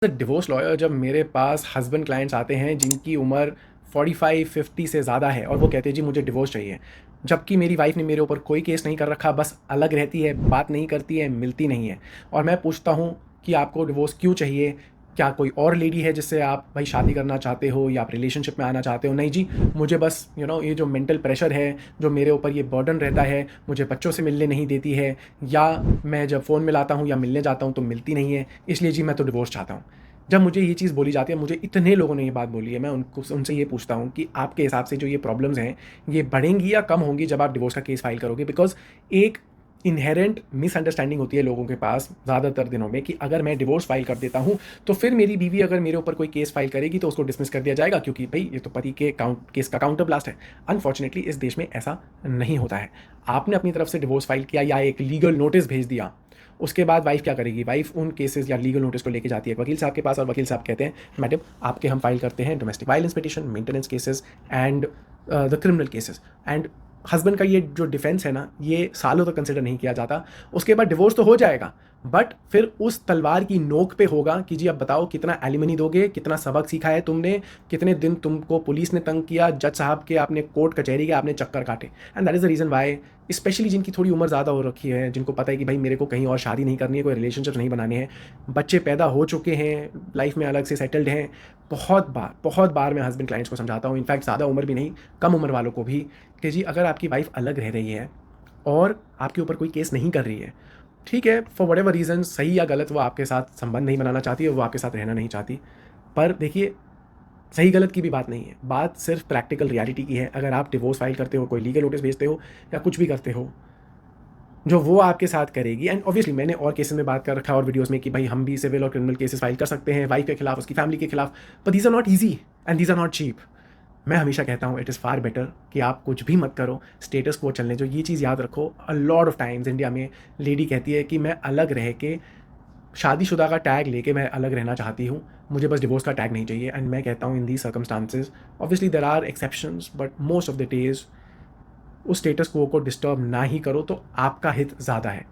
Divorce lawyer जब मेरे पास husband clients आते हैं जिनकी उम्र 45-50 से ज़्यादा है और वो कहते हैं जी मुझे डिवोर्स चाहिए, जबकि मेरी वाइफ ने मेरे ऊपर कोई केस नहीं कर रखा, बस अलग रहती है, बात नहीं करती है, मिलती नहीं है, और मैं पूछता हूँ कि आपको डिवोर्स क्यों चाहिए? क्या कोई और लेडी है जिससे आप भाई शादी करना चाहते हो या आप रिलेशनशिप में आना चाहते हो? नहीं जी, मुझे बस ये जो मेंटल प्रेशर है, जो मेरे ऊपर ये बर्डन रहता है, मुझे बच्चों से मिलने नहीं देती है, या मैं जब फ़ोन मिलाता हूँ या मिलने जाता हूँ तो मिलती नहीं है, इसलिए जी मैं तो डिवोर्स चाहता हूँ। जब मुझे ये चीज़ बोली जाती है, मुझे इतने लोगों ने ये बात बोली है, मैं उनसे ये पूछता हूँ कि आपके हिसाब से जो ये प्रॉब्लम्स हैं, ये बढ़ेंगी या कम होंगी जब आप डिवोर्स का केस फाइल करोगे? बिकॉज़ एक इन्हेरेंट मिसअंडरस्टैंडिंग होती है लोगों के पास ज़्यादातर दिनों में कि अगर मैं डिवोर्स फाइल कर देता हूँ, तो फिर मेरी बीवी अगर मेरे ऊपर कोई केस फाइल करेगी तो उसको डिसमिस कर दिया जाएगा, क्योंकि भई ये तो पति के केस का काउंटर ब्लास्ट है। अनफॉर्चुनेटली इस देश में ऐसा नहीं होता है। आपने अपनी तरफ से डिवोर्स फाइल किया या एक लीगल नोटिस भेज दिया, उसके बाद वाइफ क्या करेगी? वाइफ उन केसेस या लीगल नोटिस को लेके जाती है वकील साहब के पास, और वकील साहब कहते हैं मैडम आपके हम फाइल करते हैं domestic violence petition, maintenance cases and the criminal cases. And husband का ये जो डिफेंस है ना, ये सालों तक कंसिडर नहीं किया जाता। उसके बाद डिवोर्स तो हो जाएगा, बट फिर उस तलवार की नोक पे होगा कि जी अब बताओ कितना एलिमनी दोगे, कितना सबक सीखा है तुमने, कितने दिन तुमको पुलिस ने तंग किया, जज साहब के आपने कोर्ट कचहरी के आपने चक्कर काटे। And that is the reason why specially जिनकी थोड़ी उम्र ज़्यादा हो रखी है, जिनको पता है कि भाई मेरे को कहीं और शादी नहीं करनी है, कोई रिलेशनशिप नहीं बनाने हैं, बच्चे पैदा हो चुके हैं, लाइफ में अलग से सेटल्ड हैं, बहुत बार मैं हस्बैंड क्लाइंट्स को समझाता हूँ, इनफैक्ट ज़्यादा उम्र भी नहीं, कम उम्र वालों को भी, कि जी अगर आपकी वाइफ अलग रह रही है और आपके ऊपर कोई केस नहीं कर रही है, ठीक है, फॉर वट एवर रीज़न, सही या गलत, वो आपके साथ संबंध नहीं बनाना चाहती है, वो आपके साथ रहना नहीं चाहती। पर देखिए, सही गलत की भी बात नहीं है, बात सिर्फ प्रैक्टिकल रियलिटी की है। अगर आप डिवोर्स फाइल करते हो, कोई लीगल नोटिस भेजते हो या कुछ भी करते हो, जो वो आपके साथ करेगी, एंड ऑब्वियसली मैंने और केसेस में बात कर रखा है और वीडियोस में कि भाई हम भी सिविल और क्रिमिनल केसेस फाइल कर सकते हैं वाइफ के खिलाफ, उसकी फैमिली के खिलाफ, but these are not easy and these are not cheap. मैं हमेशा कहता हूँ इट इज़ फार बेटर कि आप कुछ भी मत करो, स्टेटस को चलने जो। ये चीज़ याद रखो, a lot of times India में लेडी कहती है कि मैं अलग रह के, शादीशुदा का टैग लेके मैं अलग रहना चाहती हूँ, मुझे बस डिवोर्स का टैग नहीं चाहिए। एंड मैं कहता हूँ in these circumstances obviously there are exceptions, but most of the days उस स्टेटस को डिस्टर्ब ना ही करो तो आपका हित ज़्यादा है।